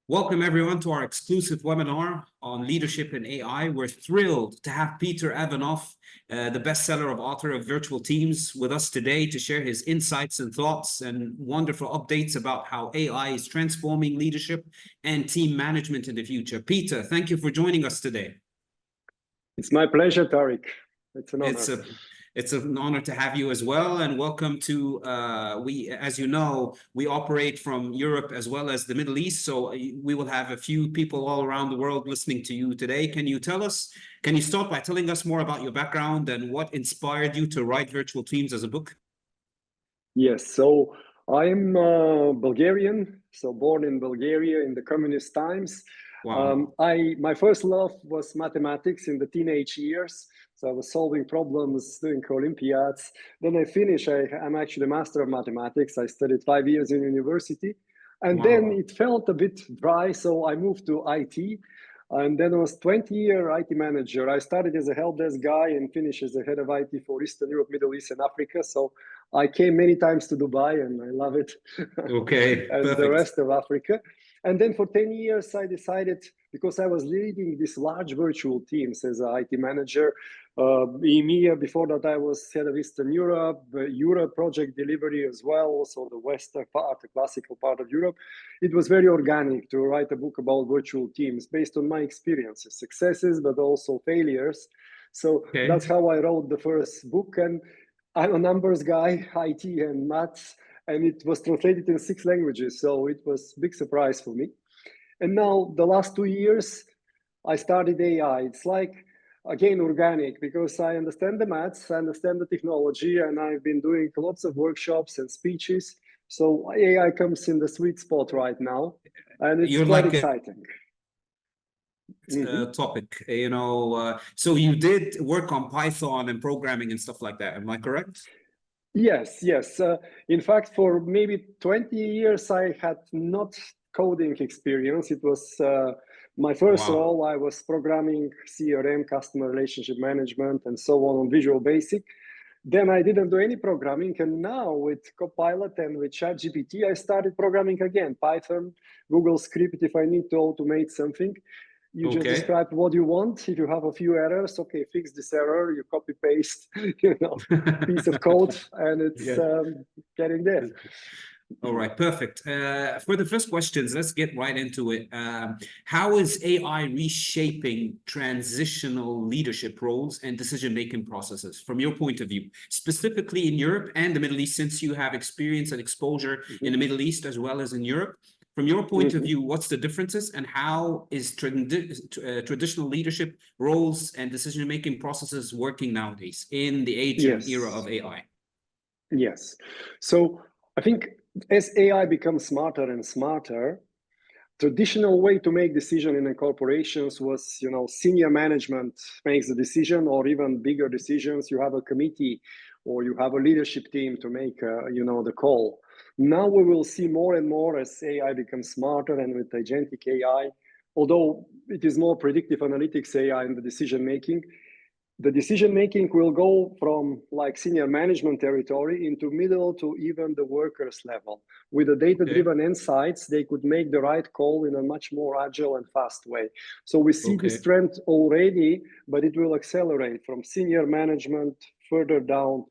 Welcome everyone to our exclusive webinar on leadership in AI. We're thrilled to have Peter Ivanov, the bestseller of author of Virtual Teams, with us today to share his insights and thoughts and wonderful updates about how AI is transforming leadership and team management in the future. Peter, thank you for joining us today. It's my pleasure, Tariq. It's an honor. It's an honor to have you as well, and welcome to, as you know, we operate from Europe as well as the Middle East, so we will have a few people all around the world listening to you today. Can you start by telling us more about your background and what inspired you to write Virtual Teams as a book? Yes, so I'm Bulgarian, so born in Bulgaria in the communist times. Wow. My first love was mathematics in the teenage years. So I was solving problems, doing Olympiads. Then I finished, I'm actually a master of mathematics. I studied 5 years in university. And then it felt a bit dry, so I moved to IT. And then I was 20-year IT manager. I started as a help desk guy and finished as a head of IT for Eastern Europe, Middle East, and Africa. So I came many times to Dubai, and I love it. Okay, and perfect. the rest of Africa. And then for 10 years, I decided, because I was leading these large virtual teams as an IT manager, EMEA, before that I was head of Eastern Europe, Europe project delivery as well, so the Western part, the classical part of Europe. It was very organic to write a book about virtual teams based on my experiences, successes, but also failures. So that's how I wrote the first book. And I'm a numbers guy, IT and maths, and it was translated in 6 languages. So it was a big surprise for me. And now the last 2 years, I started AI. It's like, again, organic, because I understand the maths, I understand the technology, and I've been doing lots of workshops and speeches. So AI comes in the sweet spot right now, and it's quite exciting. Topic, so you did work on Python and programming and stuff like that, am I correct? Yes. In fact, for maybe 20 years, I had not coding experience. It was my first role. I was programming CRM, customer relationship management, and so on Visual Basic. Then I didn't do any programming. And now with Copilot and with ChatGPT, I started programming again, Python, Google Script, if I need to automate something. You just describe what you want. If you have a few errors, okay, fix this error, you copy paste, piece of code, and it's getting there. All right, perfect. For the first questions, let's get right into it. How is AI reshaping transitional leadership roles and decision-making processes from your point of view, specifically in Europe and the Middle East, since you have experience and exposure in the Middle East as well as in Europe? From your point of view, what's the differences, and how is traditional leadership roles and decision-making processes working nowadays in the age and era of AI? Yes. So I think as AI becomes smarter and smarter, traditional way to make decision in corporations was, senior management makes the decision, or even bigger decisions, you have a committee or you have a leadership team to make, the call. Now we will see more and more as AI becomes smarter, and with agentic AI, although it is more predictive analytics AI in the decision-making, the decision-making will go from like senior management territory into middle to even the workers level. With the data-driven insights, they could make the right call in a much more agile and fast way. So we see this trend already, but it will accelerate from senior management further down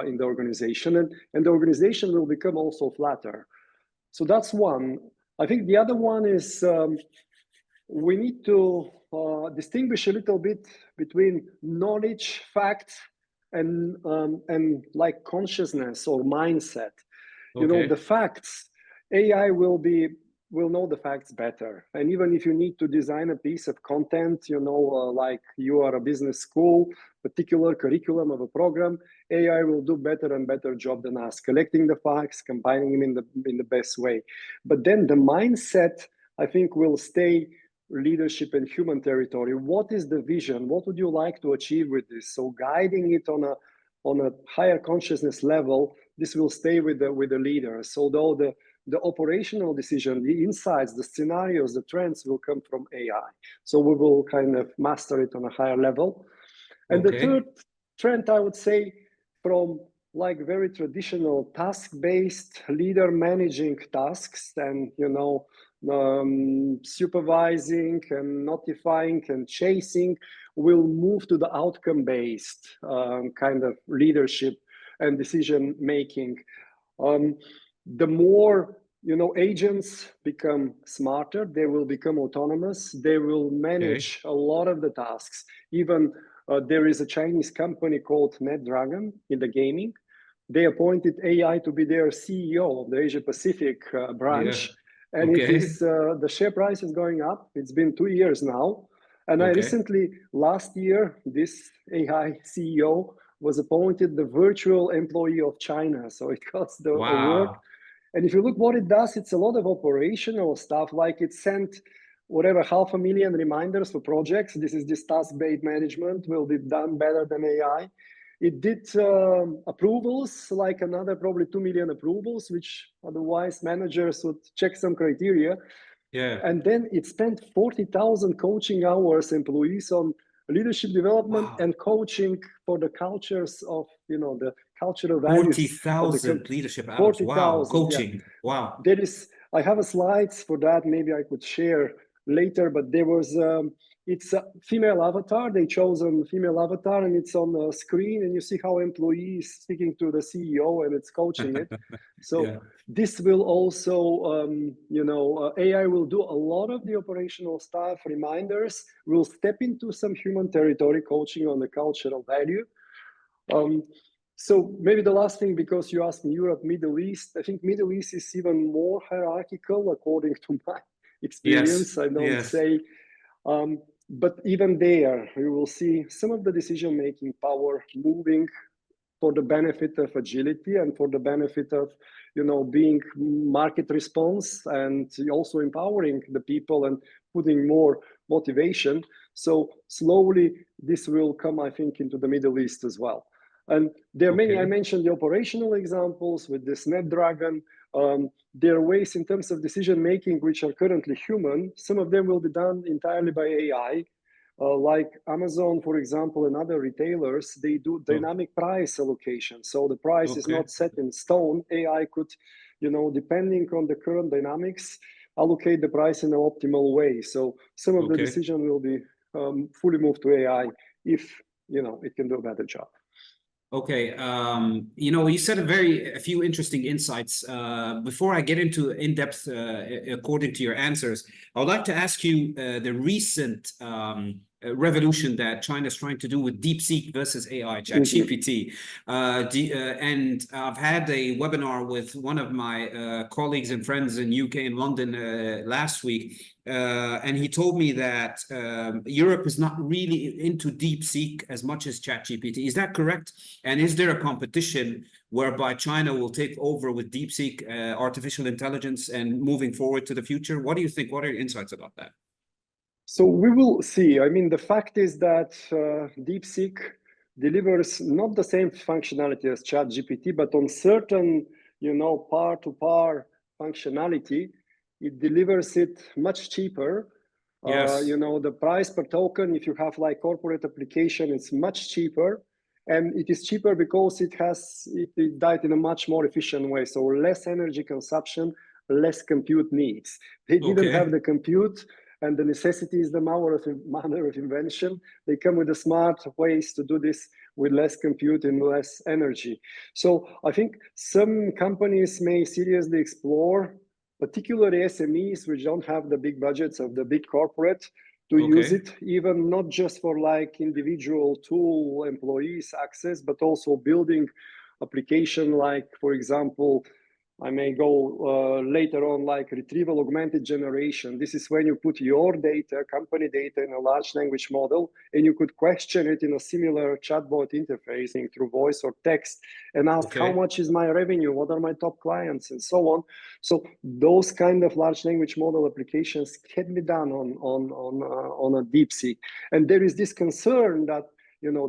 in the organization, and the organization will become also flatter. So that's one. I think the other one is we need to distinguish a little bit between knowledge, facts, and like consciousness or mindset. The facts, AI will know the facts better. And even if you need to design a piece of content, like you are a business school, particular curriculum of a program, AI will do better and better job than us, collecting the facts, combining them in the best way. But then the mindset, I think, will stay leadership and human territory. What is the vision? What would you like to achieve with this? So guiding it on a higher consciousness level, this will stay with the leaders. Although the operational decision, the insights, the scenarios, the trends will come from AI. So we will kind of master it on a higher level. And the third trend, I would say, from like very traditional task-based leader managing tasks and, supervising and notifying and chasing will move to the outcome-based kind of leadership and decision making. The more agents become smarter, they will become autonomous, they will manage a lot of the tasks. Even there is a Chinese company called NetDragon in the gaming. They appointed AI to be their CEO of the Asia Pacific branch. And it is the share price is going up. It's been 2 years now. And I recently, last year, this AI CEO was appointed the virtual employee of China. So it got the award. And if you look what it does, it's a lot of operational stuff, like it sent whatever 500,000 reminders for projects. This task-based management will be done better than AI. It did approvals, like another probably 2 million approvals, which otherwise managers would check some criteria. And then it spent 40,000 coaching hours employees on leadership development and coaching for the cultures of, the cultural values. 40,000 leadership hours. 40,000 coaching. There is, I have a slides for that. Maybe I could share later, but there was, it's a female avatar. They chose a female avatar and it's on the screen and you see how employees speaking to the CEO and it's coaching it. So this will also, AI will do a lot of the operational stuff, reminders, will step into some human territory, coaching on the cultural value. So maybe the last thing, because you asked me Europe, Middle East, I think Middle East is even more hierarchical according to my experience. I don't say, but even there, we will see some of the decision-making power moving for the benefit of agility and for the benefit of, being market response and also empowering the people and putting more motivation. So slowly this will come, I think, into the Middle East as well. And there are many, I mentioned the operational examples with this NetDragon. There are ways in terms of decision-making which are currently human. Some of them will be done entirely by AI. Like Amazon, for example, and other retailers, they do dynamic price allocation. So the price is not set in stone. AI could, depending on the current dynamics, allocate the price in an optimal way. So some of the decision will be fully moved to AI if, it can do a better job. You said a few interesting insights. Before I get into in-depth, according to your answers, I would like to ask you the recent revolution that China is trying to do with DeepSeek versus AI, ChatGPT. And I've had a webinar with one of my colleagues and friends in UK and London last week. And he told me that Europe is not really into DeepSeek as much as ChatGPT. Is that correct? And is there a competition whereby China will take over with DeepSeek, artificial intelligence, and moving forward to the future? What do you think? What are your insights about that? So we will see. I mean, the fact is that DeepSeek delivers not the same functionality as ChatGPT, but on certain, par-to-par functionality, it delivers it much cheaper. The price per token, if you have like corporate application, it's much cheaper. And it is cheaper because it died in a much more efficient way. So less energy consumption, less compute needs. They didn't have the compute, and the necessity is the manner of invention. They come with the smart ways to do this with less compute and less energy. So I think some companies may seriously explore, particularly SMEs, which don't have the big budgets of the big corporate, to use it, even not just for like individual tool employees access, but also building application like, for example, I may go later on, like retrieval augmented generation. This is when you put your data, company data, in a large language model, and you could question it in a similar chatbot interfacing through voice or text and ask how much is my revenue, what are my top clients, and so on. So those kind of large language model applications can be done on a DeepSeek. And there is this concern that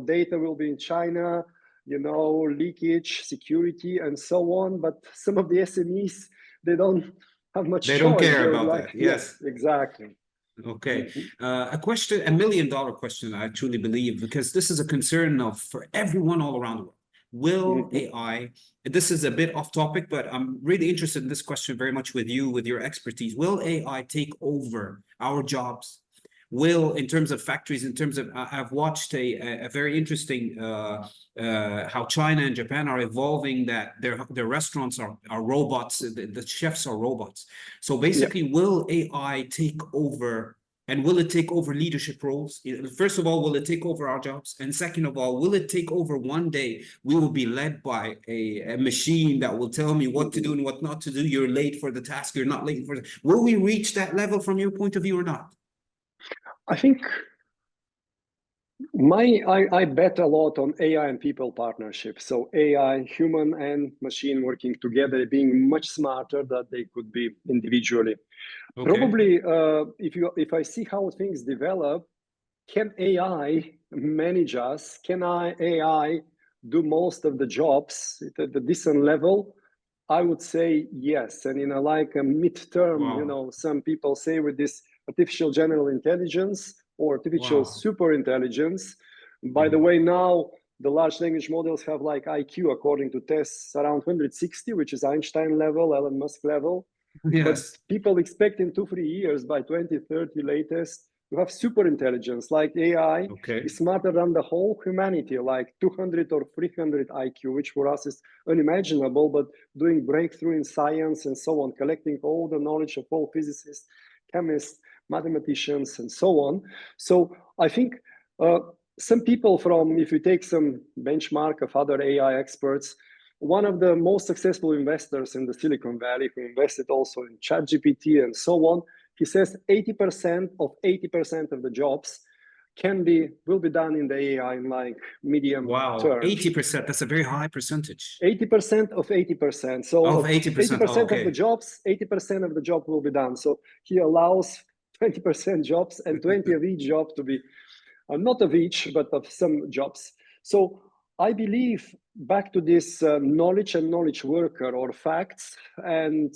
data will be in China, leakage, security, and so on. But some of the SMEs, they don't have much choice. They don't care about that. Yes, exactly. A million-dollar question, I truly believe, because this is a concern for everyone all around the world. Will Mhm. AI, this is a bit off topic, but I'm really interested in this question very much with you, with your expertise. Will AI take over our jobs? Will, in terms of factories, in terms of, I've watched a very interesting how China and Japan are evolving, that their restaurants are robots, the chefs are robots. So Yeah. basically, will AI take over, and will it take over leadership roles? First of all, will it take over our jobs? And second of all, will it take over one day? We will be led by a machine that will tell me what to do and what not to do. You're late for the task, you're not late for the... Will we reach that level from your point of view or not? I think I bet a lot on AI and people partnership. So AI, human and machine working together, being much smarter than they could be individually. Okay. Probably, if I see how things develop, can AI manage us? Can AI do most of the jobs at a decent level? I would say yes. And in a like a midterm, you Wow. know, some people say with this artificial general intelligence or artificial Wow. super intelligence. By the way, now the large language models have like IQ according to tests around 160, which is Einstein level, Elon Musk level. But Yes. people expect in 2-3 years by 2030 latest to have super intelligence, like AI Okay. is smarter than the whole humanity, like 200 or 300 IQ, which for us is unimaginable, but doing breakthrough in science and so on, collecting all the knowledge of all physicists, chemists, mathematicians, and so on. So I think some people from, if you take some benchmark of other AI experts, one of the most successful investors in the Silicon Valley, who invested also in ChatGPT and so on, he says 80% of 80% of the jobs will be done in the AI in like medium Wow. term. 80%. That's a very high percentage. 80% of 80%. So Of of 80%. 80% of the Okay. jobs, 80% of the job will be done. So he allows 20% jobs and 20 of each job to be, not of each, but of some jobs. So I believe back to this knowledge and knowledge worker, or facts and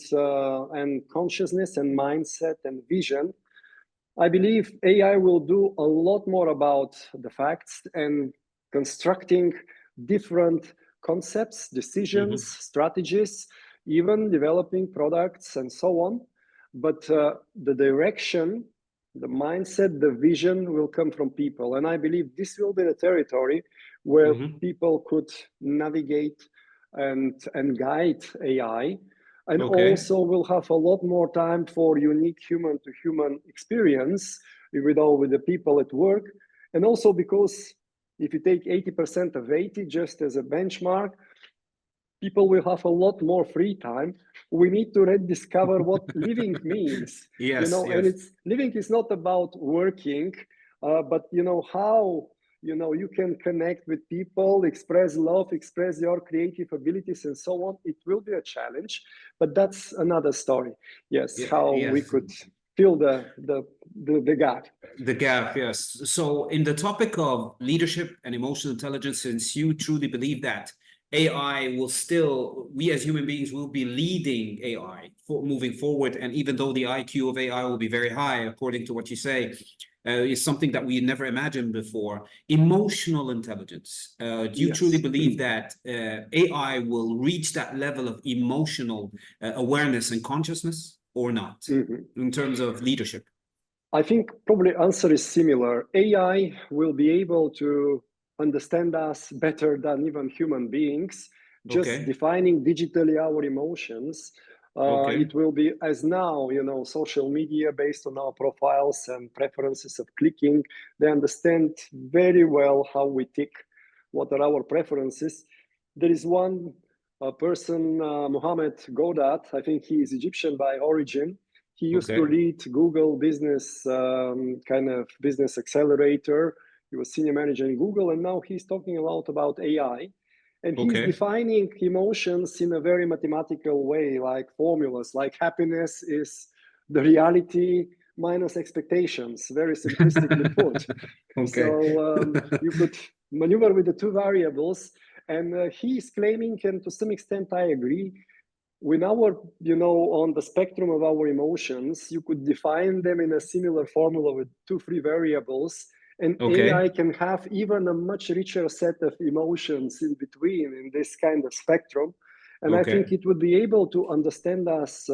consciousness and mindset and vision. I believe AI will do a lot more about the facts and constructing different concepts, decisions, strategies, even developing products and so on. But the direction, the mindset, the vision will come from people. And I believe this will be the territory where people could navigate and guide AI. And Okay. also we'll have a lot more time for unique human to human experience with the people at work. And also because if you take 80% of 80 just as a benchmark, people will have a lot more free time. We need to rediscover what living means. Yes, You know, yes. and it's living is not about working, but you know how you can connect with people, express love, express your creative abilities, and so on. It will be a challenge, but that's another story. Yes, Yeah, how we yes. could fill the gap. The gap, yes. So in the topic of leadership and emotional intelligence, since you truly believe that AI will still, we as human beings will be leading AI for moving forward. And even though the IQ of AI will be very high, according to what you say, is something that we never imagined before. Emotional intelligence. Do you truly Yes. believe that AI will reach that level of emotional awareness and consciousness or not in terms of leadership? I think probably answer is similar. AI will be able to understand us better than even human beings, just Okay. defining digitally our emotions. Okay. It will be as now, social media based on our profiles and preferences of clicking. They understand very well how we tick, what are our preferences. There is one person, Mohammed Godat, I think he is Egyptian by origin. He used to Okay. lead Google business, kind of business accelerator. He was senior manager in Google, and now he's talking a lot about AI. And he's Okay. defining emotions in a very mathematical way, like formulas, like happiness is the reality minus expectations, very simplistically put. Okay. So you could maneuver with the two variables. And he's claiming, and to some extent I agree, with our, on the spectrum of our emotions, you could define them in a similar formula with 2-3 variables. And Okay. AI can have even a much richer set of emotions in between in this kind of spectrum. And I think Okay. it would be able to understand us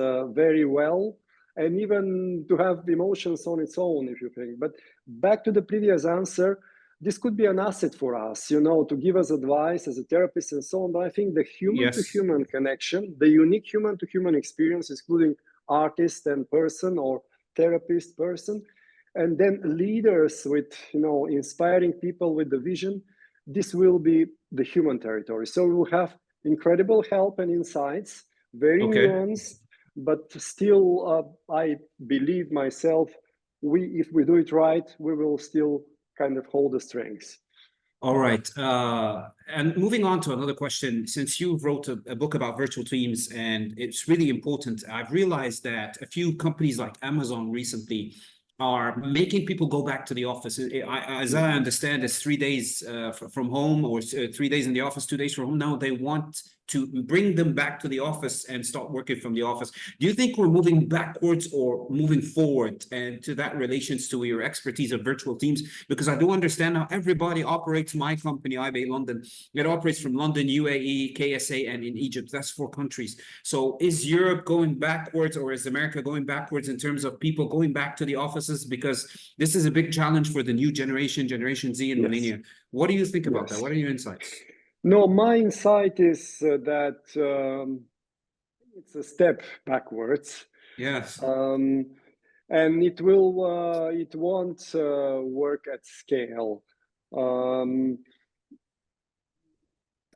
very well, and even to have emotions on its own, if you think. But back to the previous answer, this could be an asset for us, to give us advice as a therapist and so on. But I think the human to Yes. human connection, the unique human to human experience, including artist and person or therapist person, and then leaders with, inspiring people with the vision, this will be the human territory. So we'll have incredible help and insights, very Okay. nuanced, but still, I believe myself, if we do it right, we will still kind of hold the strengths. All right. And moving on to another question, since you wrote a book about virtual teams and it's really important, I've realized that a few companies like Amazon recently are making people go back to the office. As I understand, it's 3 days from home, or 3 days in the office, 2 days from home. Now they want to bring them back to the office and start working from the office. Do you think we're moving backwards or moving forward? And to that relations to your expertise of virtual teams, because I do understand how everybody operates. My company, IBA London, it operates from London, UAE, KSA, and in Egypt. That's 4 countries. So is Europe going backwards, or is America going backwards in terms of people going back to the offices? Because this is a big challenge for the new generation, Generation Z and Yes. millennial. What do you think about that? Yes. What are your insights? No, my insight is that it's a step backwards. Yes. And it won't work at scale.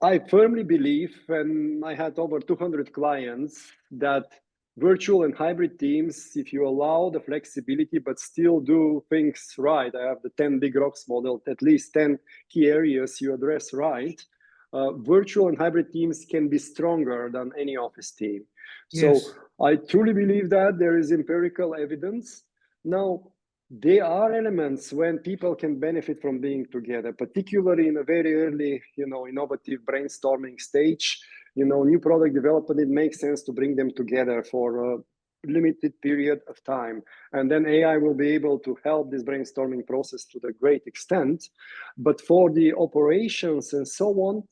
I firmly believe, and I had over 200 clients, that virtual and hybrid teams, if you allow the flexibility but still do things right, I have the 10 big rocks model, at least 10 key areas you address right, virtual and hybrid teams can be stronger than any office team. So Yes. I truly believe that there is empirical evidence. Now, there are elements when people can benefit from being together, particularly in a very early, innovative brainstorming stage. New product development, it makes sense to bring them together for a limited period of time. And then AI will be able to help this brainstorming process to a great extent. But for the operations and so on,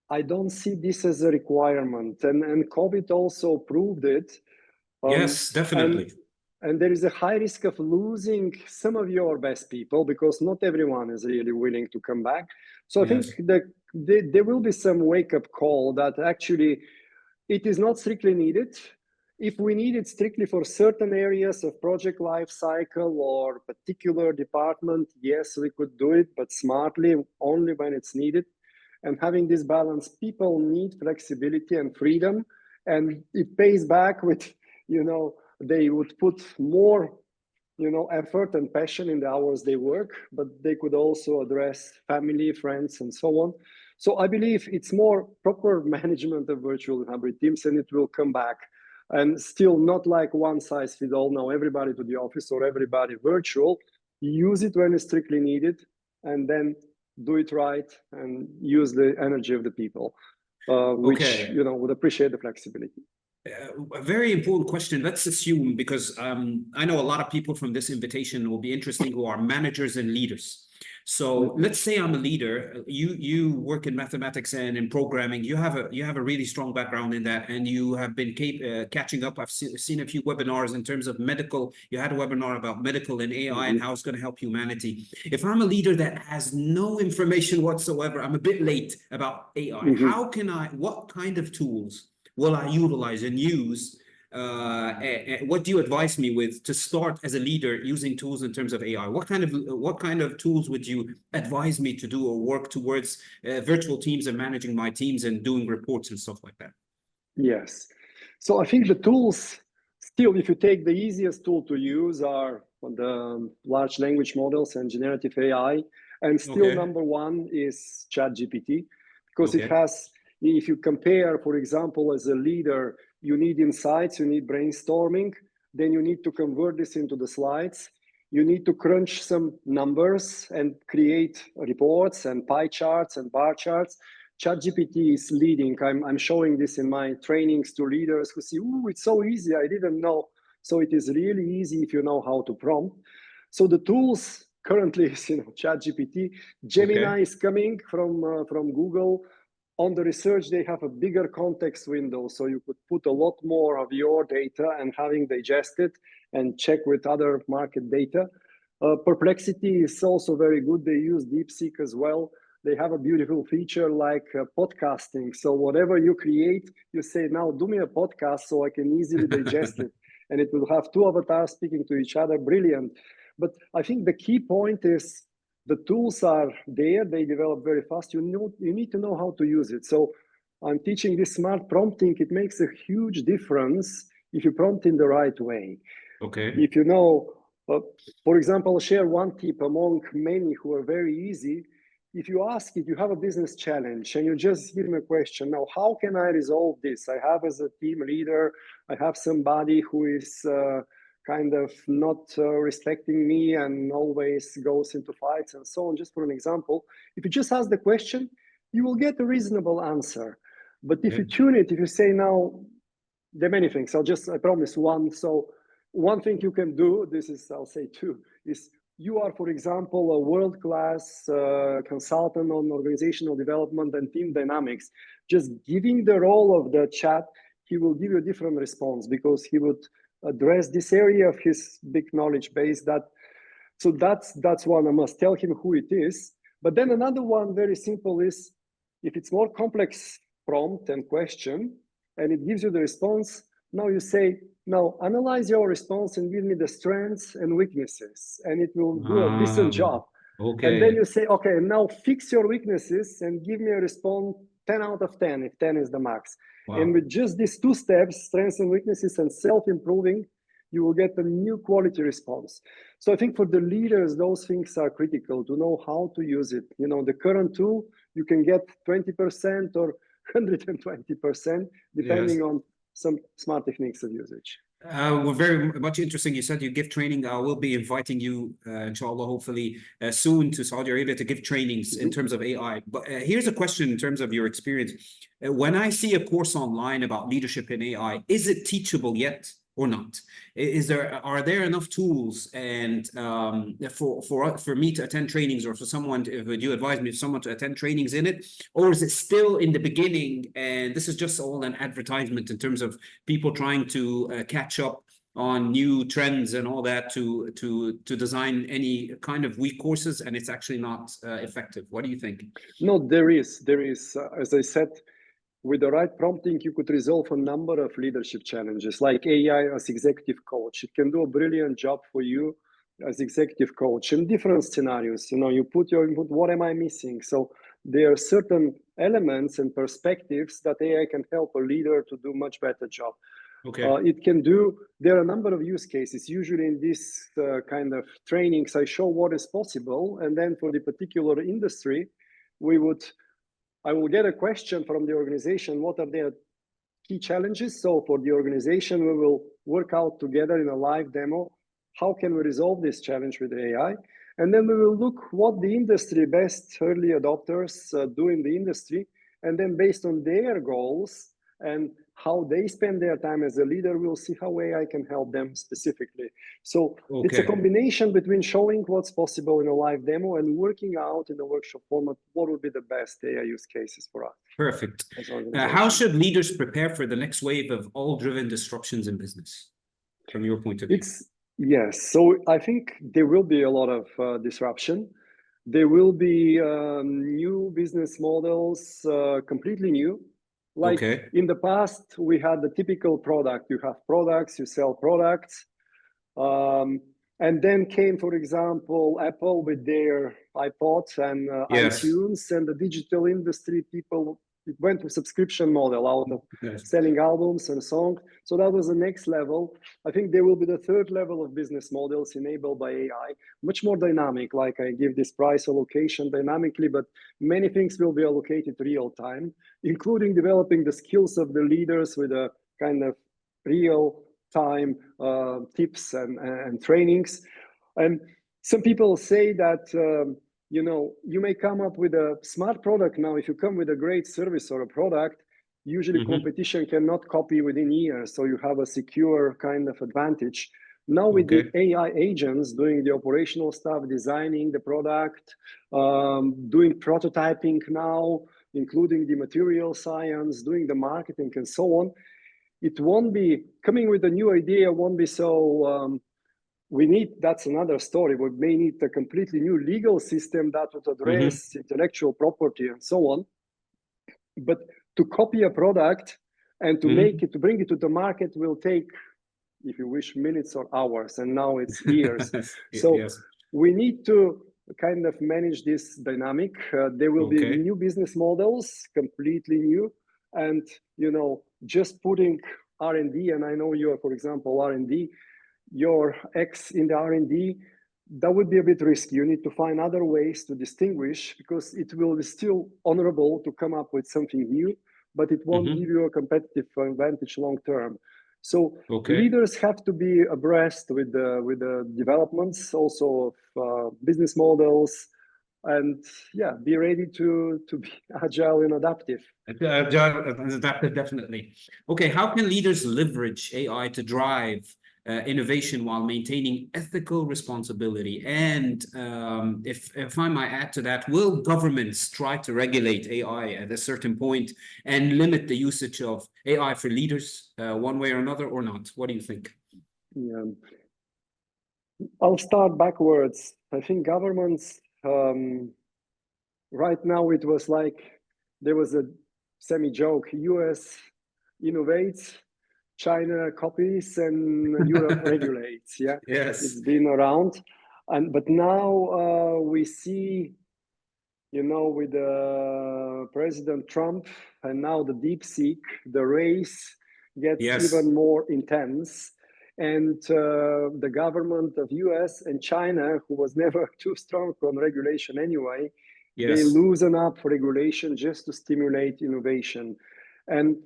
I don't see this as a requirement. And COVID also proved it. Yes, And definitely. there is a high risk of losing some of your best people because not everyone is really willing to come back. So I think Yes. that there will be some wake-up call that actually it is not strictly needed. If we need it strictly for certain areas of project life cycle or particular department, yes, we could do it, but smartly, only when it's needed. And having this balance, people need flexibility and freedom, and it pays back with, they would put more, effort and passion in the hours they work, but they could also address family, friends, and so on. So I believe it's more proper management of virtual and hybrid teams, and it will come back. And still not like one size fits all. Now everybody to the office or everybody virtual. Use it when it's strictly needed, and then do it right and use the energy of the people, which Okay. would appreciate the flexibility. A very important question. Let's assume, because I know a lot of people from this invitation will be interesting who are managers and leaders. So let's say I'm a leader. You work in mathematics and in programming. You have a really strong background in that, and you have been catching up. I've seen a few webinars in terms of medical. You had a webinar about medical and AI and how it's going to help humanity. If I'm a leader that has no information whatsoever, I'm a bit late about AI. How can what kind of tools will I utilize and use? What do you advise me with to start as a leader using tools in terms of AI? What kind of tools would you advise me to do or work towards virtual teams and managing my teams and doing reports and stuff like that? Yes. So I think the tools, still, if you take the easiest tool to use, are the large language models and generative AI. And still number one is ChatGPT, because it has, if you compare, for example, as a leader, you need insights, you need brainstorming, then you need to convert this into the slides. You need to crunch some numbers and create reports and pie charts and bar charts. ChatGPT is leading. I'm showing this in my trainings to leaders who see, oh, it's so easy, I didn't know. So it is really easy if you know how to prompt. So the tools currently is, ChatGPT. Gemini is coming from Google. On the research, they have a bigger context window, so you could put a lot more of your data and having digested and check with other market data. Perplexity is also very good. They use DeepSeek as well. They have a beautiful feature like podcasting. So whatever you create, you say, now do me a podcast so I can easily digest it. And it will have two avatars speaking to each other. Brilliant. But I think the key point is the tools are there. They develop very fast. You need to know how to use it. So I'm teaching this smart prompting. It makes a huge difference if you prompt in the right way. Okay. If you know, for example, I'll share one tip among many who are very easy. If you ask it, you have a business challenge and you just give me a question. Now, how can I resolve this? I have as a team leader, I have somebody who is kind of not respecting me and always goes into fights and so on. Just for an example, if you just ask the question, you will get a reasonable answer. But if you tune it, if you say now, there are many things. I promise one. So one thing you can do, I'll say two, is you are, for example, a world-class consultant on organizational development and team dynamics. Just giving the role of the chat, he will give you a different response because he would address this area of his big knowledge base. So that's one. I must tell him who it is. But then another one, very simple, is if it's more complex prompt and question, and it gives you the response, now you say, now analyze your response and give me the strengths and weaknesses, and it will do a decent job. Okay. And then you say, okay, now fix your weaknesses and give me a response 10 out of 10, if 10 is the max. Wow. And with just these two steps, strengths and weaknesses and self-improving, you will get a new quality response. So I think for the leaders, those things are critical to know how to use it. The current tool, you can get 20% or 120%, depending on some smart techniques of usage. Well, very much interesting. You said you give training. I will be inviting you, inshallah, hopefully soon to Saudi Arabia to give trainings in terms of AI. But here's a question in terms of your experience. When I see a course online about leadership in AI, is it teachable yet or not? Are there enough tools and for me to attend trainings, or for someone would you advise me, someone to attend trainings in it, or is it still in the beginning and this is just all an advertisement in terms of people trying to catch up on new trends and all that to design any kind of weak courses, and it's actually not effective? What do you think? No, there is as I said, with the right prompting, you could resolve a number of leadership challenges, like AI as executive coach. It can do a brilliant job for you as executive coach in different scenarios. You put your input, what am I missing? So there are certain elements and perspectives that AI can help a leader to do much better job. Okay. There are a number of use cases. Usually in this kind of trainings, I show what is possible. And then for the particular industry, I will get a question from the organization, what are their key challenges? So for the organization, we will work out together in a live demo, how can we resolve this challenge with AI? And then we will look what the industry best early adopters do in the industry. And then based on their goals and how they spend their time as a leader, we'll see how AI can help them specifically. So It's a combination between showing what's possible in a live demo and working out in the workshop format what would be the best AI use cases for us. Perfect. How should leaders prepare for the next wave of all-driven disruptions in business, from your point of view? Yes. So I think there will be a lot of disruption. There will be new business models, completely new. Like in the past, we had the typical product. You have products, you sell products. And then came, for example, Apple with their iPods and iTunes, and the digital industry people, it went to subscription model out of selling albums and songs. So that was the next level. I think there will be the third level of business models enabled by AI, much more dynamic, like I give this price allocation dynamically, but many things will be allocated real time, including developing the skills of the leaders with a kind of real time tips and trainings. And some people say that you may come up with a smart product now. If you come with a great service or a product, usually competition cannot copy within years, so you have a secure kind of advantage. Now with the Okay. AI agents doing the operational stuff, designing the product, doing prototyping now, including the material science, doing the marketing and so on, it won't be coming with a new idea, won't be so, that's another story. We may need a completely new legal system that would address intellectual property and so on. But to copy a product and to make it, to bring it to the market will take, if you wish, minutes or hours, and now it's years. So Yes. we need to kind of manage this dynamic. There will be new business models, completely new, and just putting R&D, and I know you are, for example, R&D, your ex in the R&D, that would be a bit risky. You need to find other ways to distinguish, because it will be still honorable to come up with something new, but it won't give you a competitive advantage long term. So leaders have to be abreast with the developments also of business models, and be ready to be agile and adaptive. Adaptive, definitely. Okay, how can leaders leverage AI to drive innovation while maintaining ethical responsibility? And if I might add to that, will governments try to regulate AI at a certain point and limit the usage of AI for leaders one way or another, or not? What do you think? Yeah, I'll start backwards. I think governments, right now it was like there was a semi-joke: US innovates, China copies, and Europe regulates. Yeah, it's been around, but now we see, with President Trump and now the DeepSeek, the race gets even more intense, and the government of US and China, who was never too strong on regulation anyway, they loosen up regulation just to stimulate innovation. And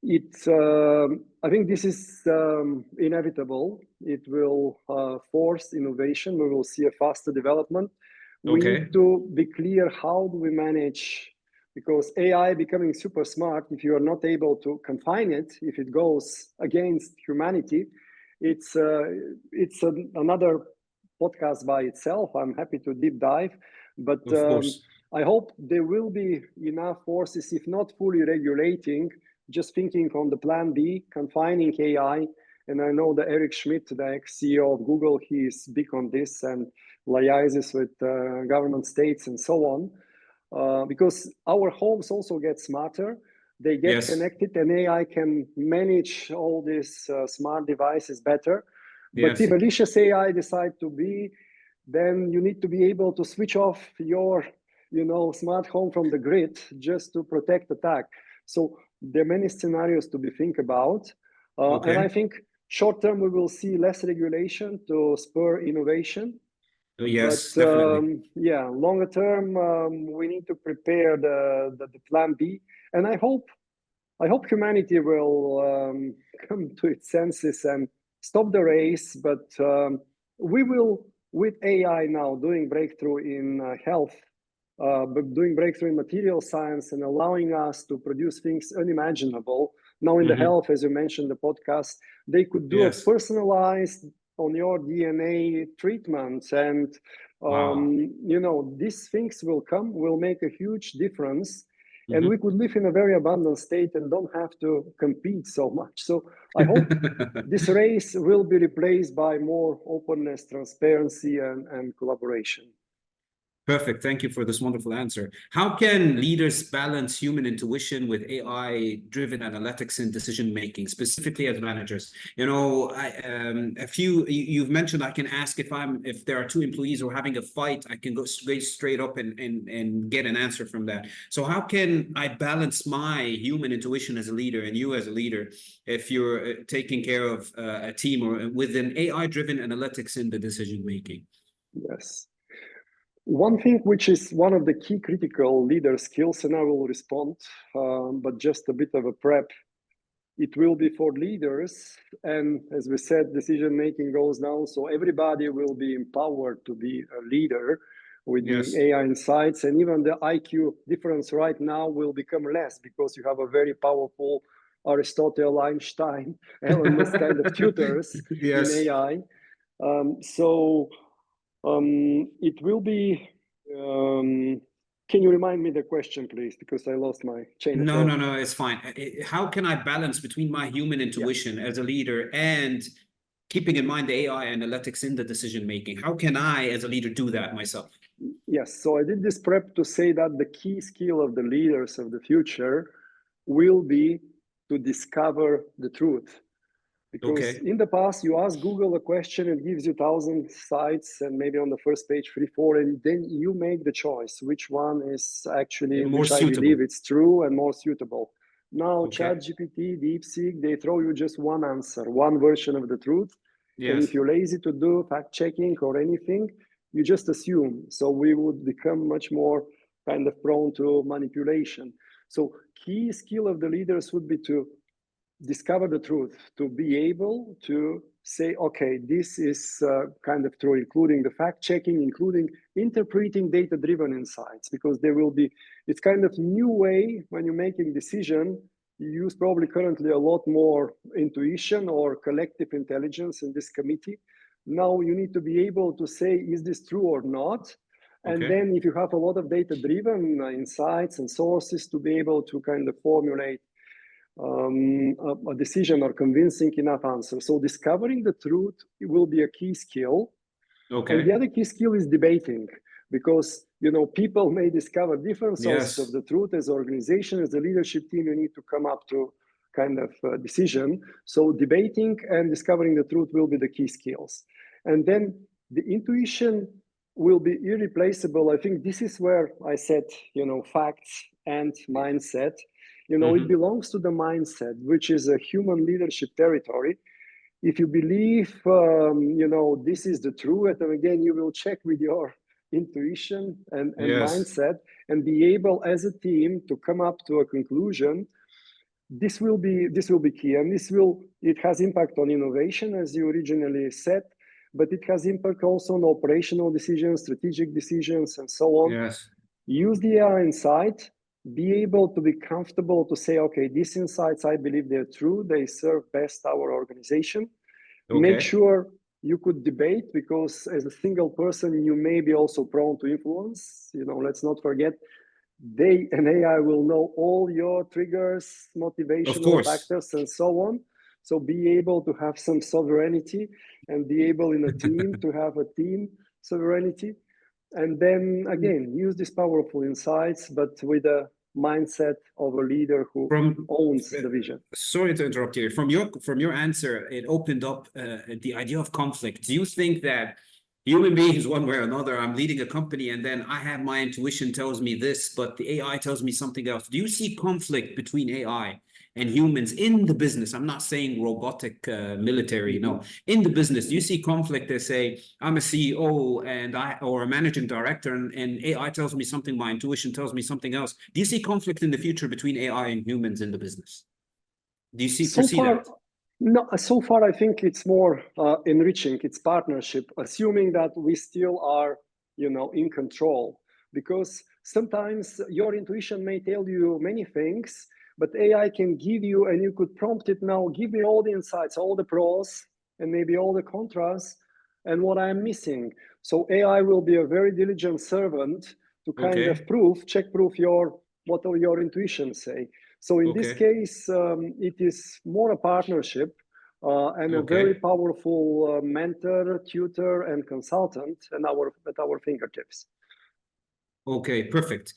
it's I think this is inevitable. It will force innovation. We will see a faster development. We need to be clear, how do we manage, because AI becoming super smart, if you are not able to confine it, if it goes against humanity, it's another podcast by itself. I'm happy to deep dive, but I hope there will be enough forces, if not fully regulating, just thinking on the plan B, confining AI. And I know that Eric Schmidt, the ex-CEO of Google, he is big on this and liaises with government states and so on, because our homes also get smarter. They get connected, and AI can manage all these smart devices better. But if malicious AI decide to be, then you need to be able to switch off your smart home from the grid just to protect attack. So there are many scenarios to be think about. And I think short term, we will see less regulation to spur innovation. Definitely. Yeah, longer term, we need to prepare the plan B. And I hope humanity will come to its senses and stop the race. But we will, with AI now doing breakthrough in health, but doing breakthrough in material science and allowing us to produce things unimaginable. Now in the health, as you mentioned, the podcast, they could do a personalized on your DNA treatments, and these things will make a huge difference, and we could live in a very abundant state and don't have to compete so much. So I hope this race will be replaced by more openness, transparency, and collaboration. Perfect. Thank you for this wonderful answer. How can leaders balance human intuition with AI-driven analytics and decision-making, specifically as managers? You've mentioned I can ask if there are two employees who are having a fight, I can go straight up and get an answer from that. So how can I balance my human intuition as a leader and you as a leader if you're taking care of a team or with an AI-driven analytics in the decision-making? Yes. One thing which is one of the key critical leader skills, and I will respond, but just a bit of a prep, it will be for leaders. And as we said, decision-making goes down, so everybody will be empowered to be a leader with the AI insights. And even the IQ difference right now will become less, because you have a very powerful Aristotle, Einstein, Elon Musk kind of tutors in Yes. AI. It will be. Can you remind me the question, please? Because I lost my chain of thought. No, it's fine. How can I balance between my human intuition as a leader and keeping in mind the AI analytics in the decision making? How can I, as a leader, do that myself? Yes, so I did this prep to say that the key skill of the leaders of the future will be to discover the truth. Because in the past, you ask Google a question, it gives you 1,000 sites, and maybe on the first page, 3, 4, and then you make the choice which one is actually, more which suitable. I believe it's true and more suitable. Now, ChatGPT, DeepSeek, they throw you just one answer, one version of the truth. Yes. And if you're lazy to do fact checking or anything, you just assume. So we would become much more kind of prone to manipulation. So key skill of the leaders would be to discover the truth, to be able to say, okay, this is kind of true, including the fact checking, including interpreting data-driven insights, because there will be, it's kind of new way when you're making decision. You use probably currently a lot more intuition or collective intelligence in this committee. Now you need to be able to say, is this true or not? And then if you have a lot of data-driven insights and sources, to be able to kind of formulate a decision or convincing enough answer. So discovering the truth will be a key skill. And the other key skill is debating, because people may discover different sources of the truth. As an organization, as a leadership team, you need to come up to kind of a decision. So debating and discovering the truth will be the key skills. And then the intuition will be irreplaceable. I think this is where I said, facts and mindset. It belongs to the mindset, which is a human leadership territory. If you believe, this is the truth, and again, you will check with your intuition and mindset and be able as a team to come up to a conclusion. This will be key, and it has impact on innovation, as you originally said, but it has impact also on operational decisions, strategic decisions, and so on. Yes. Use the AI insight. Be able to be comfortable to say, okay, these insights, I believe they're true. They serve best our organization. Make sure you could debate, because as a single person, you may be also prone to influence. Let's not forget, an AI will know all your triggers, motivational factors, and so on. So be able to have some sovereignty and be able in a team to have a team sovereignty. And then again, use these powerful insights, but with a mindset of a leader who owns the vision. Sorry to interrupt you. From your answer, it opened up the idea of conflict. Do you think that human beings, one way or another, I'm leading a company and then I have my intuition tells me this, but the AI tells me something else? Do you see conflict between AI and humans in the business? I'm not saying robotic military, no. In the business, do you see conflict? They say, I'm a CEO or a managing director, and AI tells me something, my intuition tells me something else. Do you see conflict in the future between AI and humans in the business? Do you foresee that? No, so far I think it's more enriching. It's partnership, assuming that we still are, in control. Because sometimes your intuition may tell you many things, but AI can give you, and you could prompt it now, give me all the insights, all the pros, and maybe all the contras, and what I'm missing. So AI will be a very diligent servant to kind of check-proof what your intuition say. So in this case, it is more a partnership and a very powerful mentor, tutor, and consultant at our fingertips. Okay, perfect.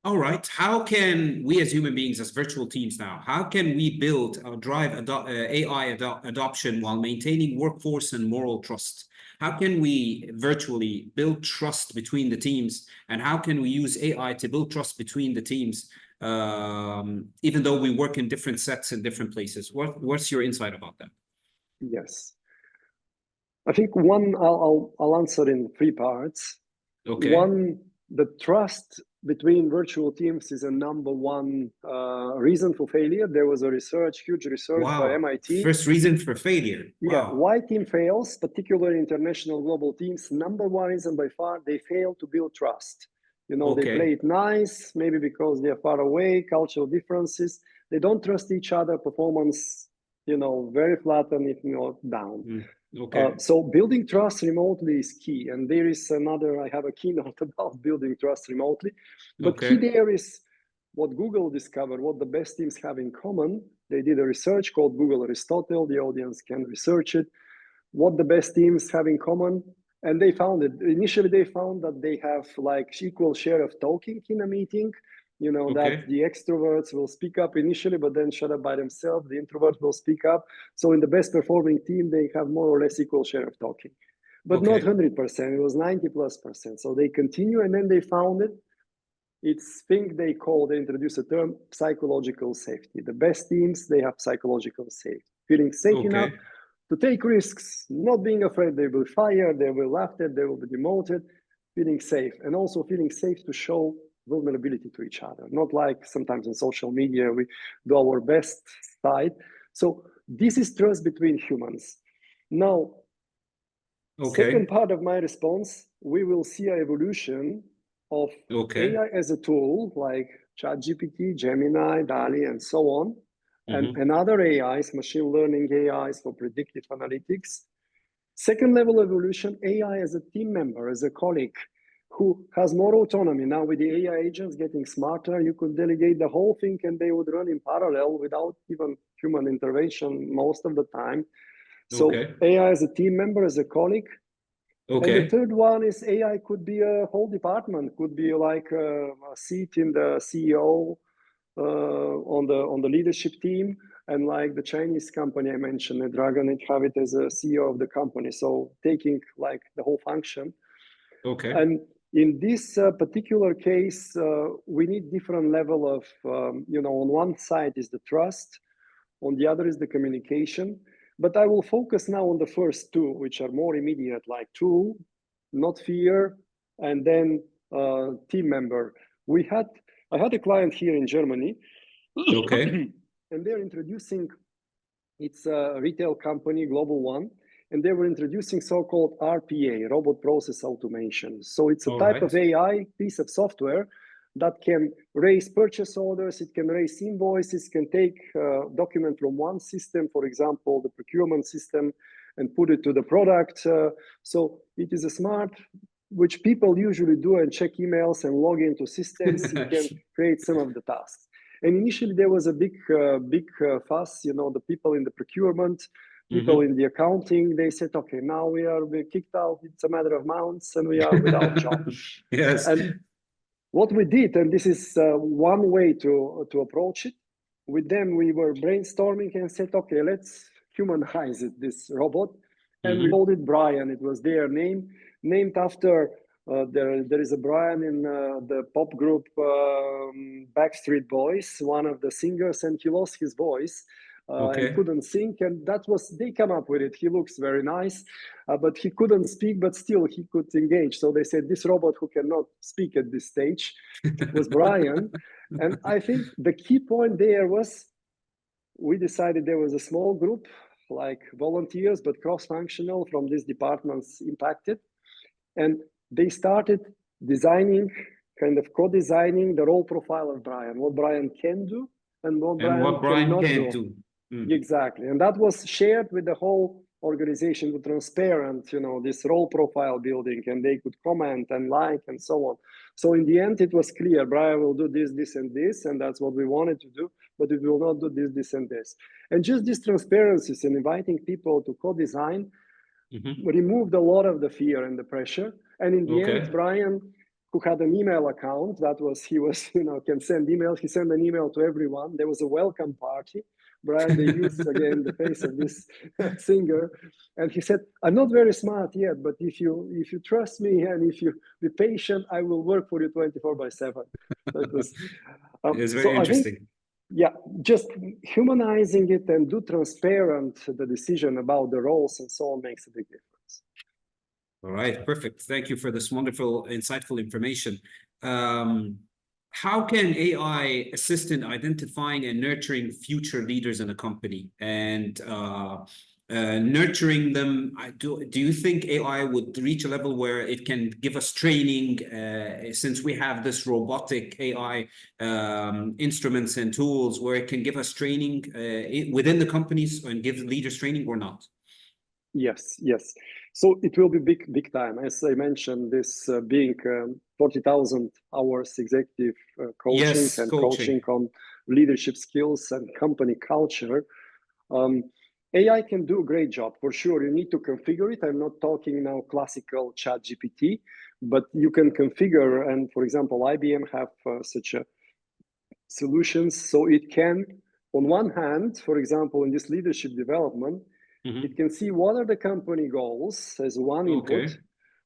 All right. How can we as human beings, as virtual teams now, how can we build or drive AI adoption while maintaining workforce and moral trust? How can we virtually build trust between the teams? And how can we use AI to build trust between the teams, even though we work in different sets in different places? What's your insight about that? Yes. I think I'll answer in 3 parts. One, the trust between virtual teams is a #1 reason for failure. There was a huge research by MIT. First reason for failure. Yeah, why team fails, particularly international global teams, #1 reason by far, they fail to build trust. You know, they play it nice, maybe because they're far away, cultural differences. They don't trust each other, performance, you know, very flat and if not down. So building trust remotely is key. And there is another, I have a keynote about building trust remotely. But key there is what Google discovered, what the best teams have in common. They did a research called Google Aristotle. The audience can research it. What the best teams have in common. And they found it. Initially, they found that they have like equal share of talking in a meeting. You know, that the extroverts will speak up initially, but then shut up by themselves. The introverts will speak up. So in the best performing team, they have more or less equal share of talking, but not 100%. It was 90+%. So they continue, and then they found it. It's thing they introduce a term, psychological safety. The best teams, they have psychological safety, feeling safe enough to take risks, not being afraid they will fire, they will laugh at, they will be demoted, feeling safe, and also feeling safe to show vulnerability to each other. Not like sometimes in social media, we do our best side. So this is trust between humans. Now, second part of my response, we will see an evolution of AI as a tool like ChatGPT, Gemini, DALL-E, and so on, and other AIs, machine learning AIs for predictive analytics. Second level evolution, AI as a team member, as a colleague who has more autonomy. Now with the AI agents getting smarter, you could delegate the whole thing and they would run in parallel without even human intervention most of the time. So AI as a team member, as a colleague. And the third one is AI could be a whole department, could be like a seat in the CEO on the leadership team. And like the Chinese company I mentioned, Dragon, it have it as a CEO of the company. So taking like the whole function. And in this particular case, we need different level of, you know, on one side is the trust, on the other is the communication. But I will focus now on the first two, which are more immediate, like tool, not fear, and then team member. I had a client here in Germany, and they're introducing, it's a retail company, global one, and they were introducing so-called RPA, robot process automation. So it's a type of AI piece of software that can raise purchase orders, it can raise invoices, can take document from one system, for example, the procurement system, and put it to the product. So it is a smart, which people usually do and check emails and log into systems. It can create some of the tasks. And initially there was a big fuss, you know, the people in the procurement, people in the accounting, they said, okay, now we're kicked out. It's a matter of months and we are without jobs. And what we did, and this is one way to approach it, with them we were brainstorming and said, okay, let's humanize it, this robot. And we called it Brian. It was their name, named after, there is a Brian in the pop group Backstreet Boys, one of the singers, and he lost his voice. And couldn't sing, and that was, they come up with it. He looks very nice, but he couldn't speak, but still he could engage. So they said this robot who cannot speak at this stage was Brian. And I think the key point there was, we decided there was a small group, like volunteers, but cross-functional from these departments impacted. And they started designing, kind of co-designing the role profile of Brian, what Brian can do and what Brian cannot do. Exactly. And that was shared with the whole organization, with transparent, you know, this role profile building, and they could comment and like and so on. So in the end, it was clear, Brian will do this, this, and this, and that's what we wanted to do, but it will not do this, this, and this. And just these transparencies and inviting people to co-design removed a lot of the fear and the pressure. And in the end, Brian, who had an email account, he was, you know, can send emails. He sent an email to everyone. There was a welcome party. Brian, they used again the face of this singer. And he said, I'm not very smart yet, but if you trust me and if you be patient, I will work for you 24/7. So it was very interesting. Just humanizing it and do transparent the decision about the roles and so on makes a big difference. All right, perfect. Thank you for this wonderful, insightful information. How can AI assist in identifying and nurturing future leaders in a company? And nurturing them. Do you think AI would reach a level where it can give us training, since we have this robotic AI instruments and tools where it can give us training within the companies and give leaders training or not? Yes, yes. So it will be big time. As I mentioned, this being 40,000 hours executive coaching Yes, and coaching. coaching on leadership skills and company culture. AI can do a great job for sure. You need to configure it. I'm not talking now classical chat GPT, but you can configure. And for example, IBM have such a solutions. So it can, on one hand, for example, in this leadership development, it can see what are the company goals as one input, Okay.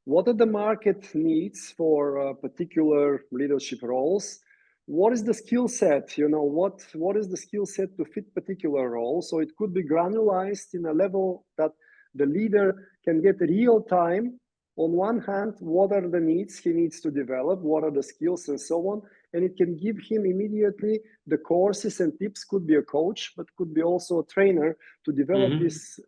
what are the market needs for particular leadership roles, what is the skill set, what is the skill set to fit particular role. So it could be granularized in a level that the leader can get real time. On one hand, what are the needs he needs to develop, what are the skills and so on, and it can give him immediately the courses and tips. Could be a coach, but could be also a trainer to develop these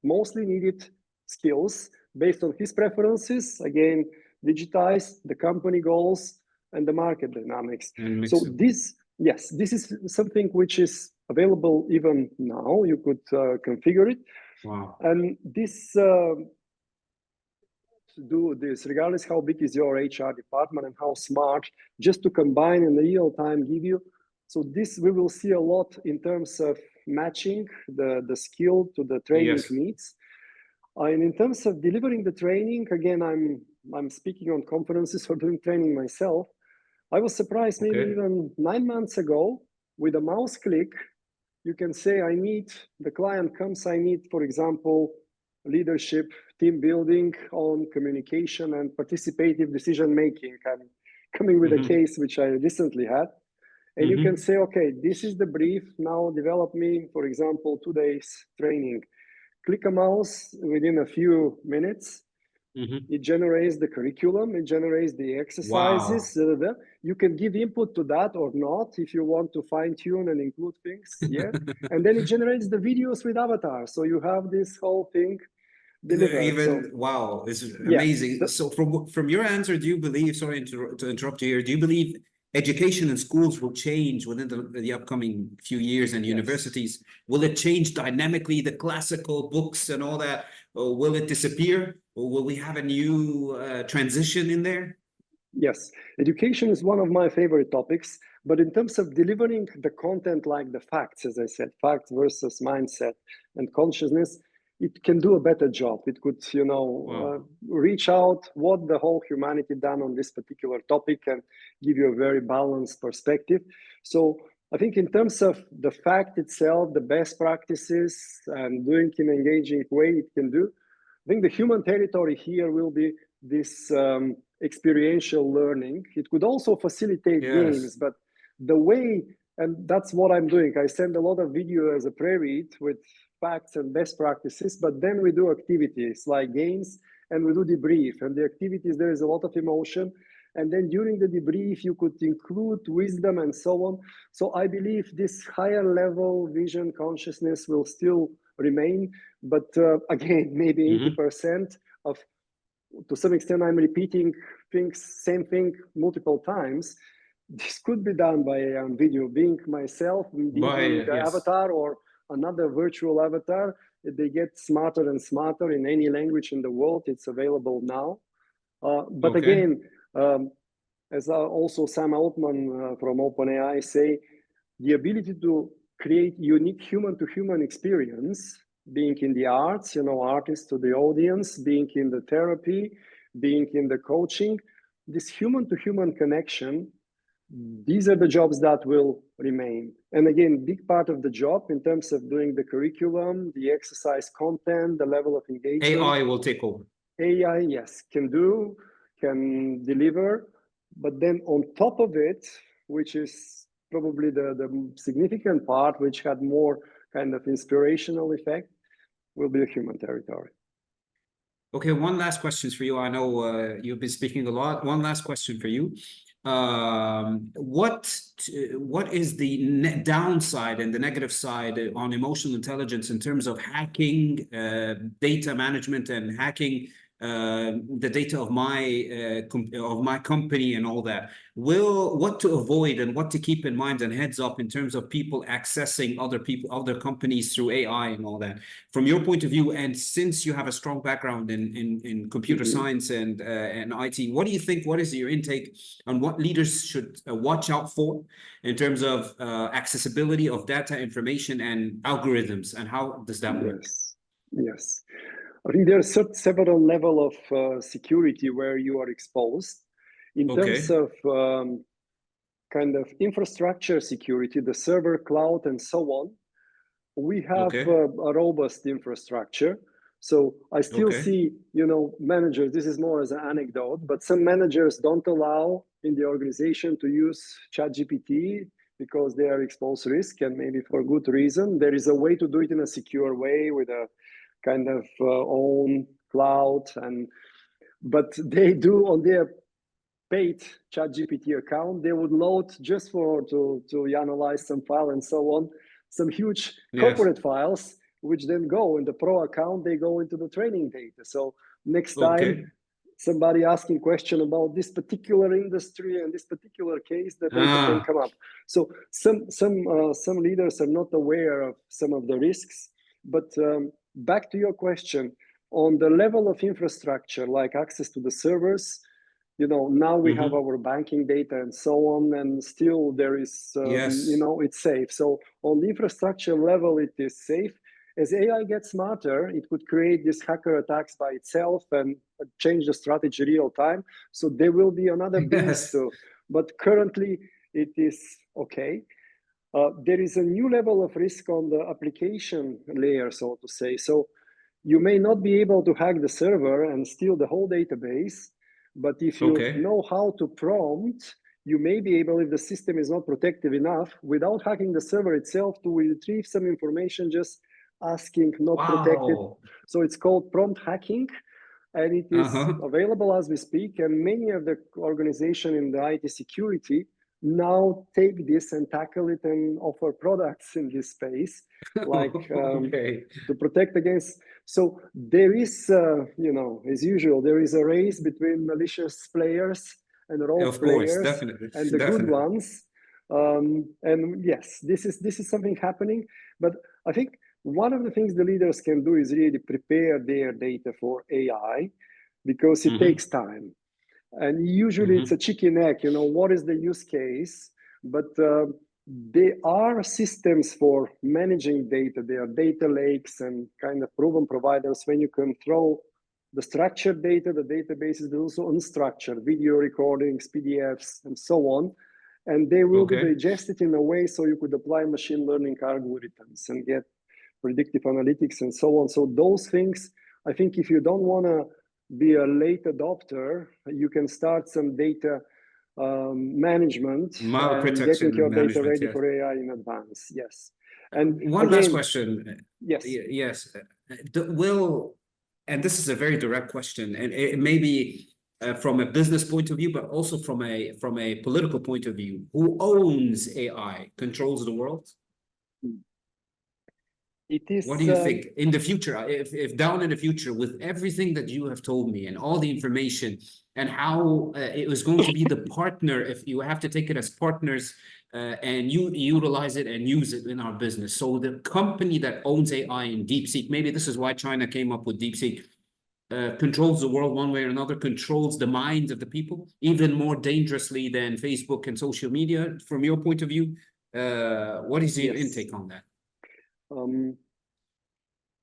mostly needed skills based on his preferences, again, digitize the company goals and the market dynamics. So this is something which is available even now. You could configure it. Wow. And this do this regardless how big is your HR department and how smart, just to combine in real time give you. So this we will see a lot in terms of matching the skill to the training needs. And in terms of delivering the training, again, I'm speaking on conferences or doing training myself. I was surprised maybe even 9 months ago with a mouse click, you can say the client comes, I need, for example, leadership, team building on communication and participative decision making. I'm coming with a case which I recently had. And you can say, okay, this is the brief. Now develop me, for example, 2 days training. Click a mouse within a few minutes. It generates the curriculum, it generates the exercises. Wow. You can give input to that or not if you want to fine tune and include things. Yeah. And then it generates the videos with avatars. So you have this whole thing delivered. Wow, this is amazing. So from your answer, do you believe, sorry to interrupt you here, do you believe education in schools will change within the upcoming few years, and universities? Will it change dynamically, the classical books and all that? Or will it disappear? Or will we have a new transition in there? Yes, education is one of my favorite topics, but in terms of delivering the content, like the facts, as I said, facts versus mindset and consciousness, it can do a better job. It could, reach out what the whole humanity done on this particular topic and give you a very balanced perspective. So I think in terms of the fact itself, the best practices and doing in an engaging way, it can do. I think the human territory here will be this experiential learning. It could also facilitate games, but the way, and that's what I'm doing. I send a lot of video as a pre-read with facts and best practices, but then we do activities like games and we do debrief. And the activities, there is a lot of emotion. And then during the debrief, you could include wisdom and so on. So I believe this higher level vision consciousness will still remain. But again, maybe 80% of, to some extent, I'm repeating same thing multiple times. This could be done by video, being myself, being the avatar or another virtual avatar. They get smarter and smarter in any language in the world. It's available now. But again, as also Sam Altman from OpenAI say, the ability to create unique human-to-human experience, being in the arts, artists to the audience, being in the therapy, being in the coaching, this human-to-human connection, these are the jobs that will remain. And again, big part of the job in terms of doing the curriculum, the exercise content, the level of engagement. AI will take over. AI, yes, can deliver. But then on top of it, which is probably the significant part, which had more kind of inspirational effect, will be a human territory. Okay, one last question for you. I know you've been speaking a lot. One last question for you. what is the downside and the negative side on emotional intelligence in terms of hacking data management and hacking the data of my company and all that? What to avoid and what to keep in mind and heads up in terms of people accessing other companies through AI and all that, from your point of view? And since you have a strong background in computer science and IT, what do you think? What is your intake on what leaders should watch out for in terms of accessibility of data, information, and algorithms, and how does that work? Yes. I think there are several levels of security where you are exposed. In terms of kind of infrastructure security, the server, cloud, and so on, we have a robust infrastructure. So I still see, managers, this is more as an anecdote, but some managers don't allow in the organization to use ChatGPT because they are exposed to risk, and maybe for good reason. There is a way to do it in a secure way with a kind of own cloud, but they do on their paid ChatGPT account, they would load just to analyze some file and so on, some huge corporate files, which then go in the pro account, they go into the training data. So next time somebody asking question about this particular industry and this particular case, that data can come up. So some leaders are not aware of some of the risks. But back to your question, on the level of infrastructure, like access to the servers, now we have our banking data and so on, and still there is, it's safe. So on the infrastructure level, it is safe. As AI gets smarter, it could create these hacker attacks by itself and change the strategy real time. So there will be another boost too. But currently it is okay. There is a new level of risk on the application layer, so to say. So you may not be able to hack the server and steal the whole database, but if you know how to prompt, you may be able, if the system is not protective enough, without hacking the server itself, to retrieve some information just asking not protected. So it's called prompt hacking, and it is available as we speak. And many of the organizations in the IT security now take this and tackle it and offer products in this space, like to protect against. So there is, as usual, there is a race between malicious players and rogue players, and the good ones. And yes, this is something happening. But I think one of the things the leaders can do is really prepare their data for AI, because it takes time. And usually it's a chicken egg, what is the use case? But there are systems for managing data. There are data lakes and kind of proven providers when you can throw the structured data, the databases, but also unstructured video recordings, PDFs, and so on. And they will be digested in a way so you could apply machine learning algorithms and get predictive analytics and so on. So those things, I think if you don't want to be a late adopter, you can start some data management and getting your data ready for AI in advance. Yes. And one last question. Yes. And this is a very direct question, and it may be from a business point of view, but also from a political point of view. Who owns AI, controls the world? It is, what do you think in the future, if down in the future, with everything that you have told me and all the information, and how it was going to be the partner, if you have to take it as partners and you utilize it and use it in our business. So the company that owns AI in DeepSeek, maybe this is why China came up with DeepSeek, controls the world one way or another, controls the minds of the people, even more dangerously than Facebook and social media. From your point of view, what is your intake on that?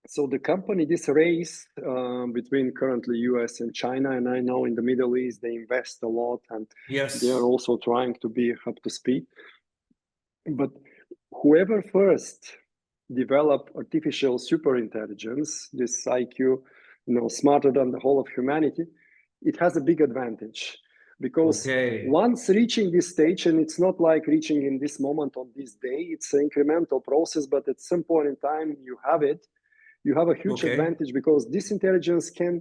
So the company, this race between currently US and China, and I know in the Middle East, they invest a lot, and they are also trying to be up to speed. But whoever first develop artificial superintelligence, this IQ, smarter than the whole of humanity, it has a big advantage. Because once reaching this stage, and it's not like reaching in this moment on this day, it's an incremental process, but at some point in time you have it, you have a huge advantage, because this intelligence can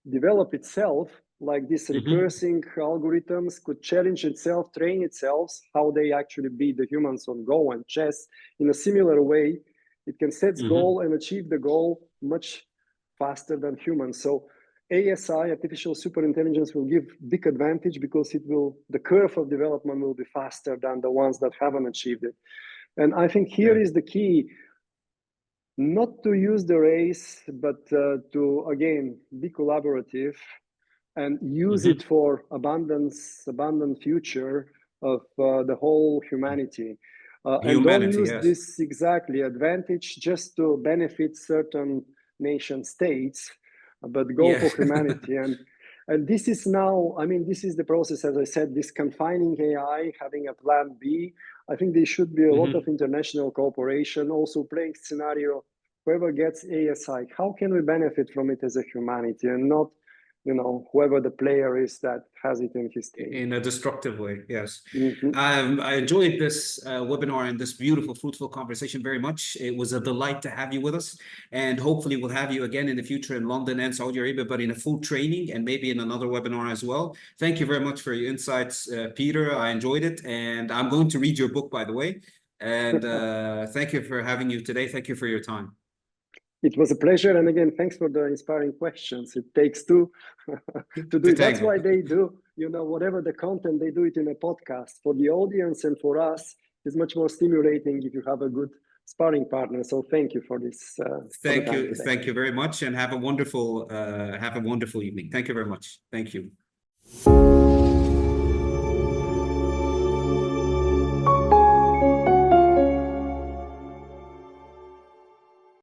develop itself like these Mhm. recursing algorithms could challenge itself, train itself, how they actually beat the humans on Go and chess. In a similar way, it can set goal and achieve the goal much faster than humans. So ASI, artificial superintelligence, will give big advantage because the curve of development will be faster than the ones that haven't achieved it. And I think here is the key, not to use the race, but to, again, be collaborative and use it for abundant future of the whole humanity. And don't Humanity, use yes. this exactly advantage just to benefit certain nation states, but go for humanity. And this is now, I mean, this is the process, as I said, this confining AI, having a plan B. I think there should be a lot of international cooperation, also playing scenario, whoever gets ASI, how can we benefit from it as a humanity, and not, you know, whoever the player is that has it in his team. In a destructive way, yes. I enjoyed this webinar and this beautiful, fruitful conversation very much. It was a delight to have you with us, and hopefully we'll have you again in the future in London and Saudi Arabia, but in a full training and maybe in another webinar as well. Thank you very much for your insights, Peter. I enjoyed it, and I'm going to read your book, by the way. And thank you for having you today. Thank you for your time. It was a pleasure. And again, thanks for the inspiring questions. It takes two to do it. That's why they do, you know, whatever the content, they do it in a podcast. For the audience and for us, it's much more stimulating if you have a good sparring partner. So thank you for this. Thank you. Thank you very much, and have a wonderful evening. Thank you very much. Thank you.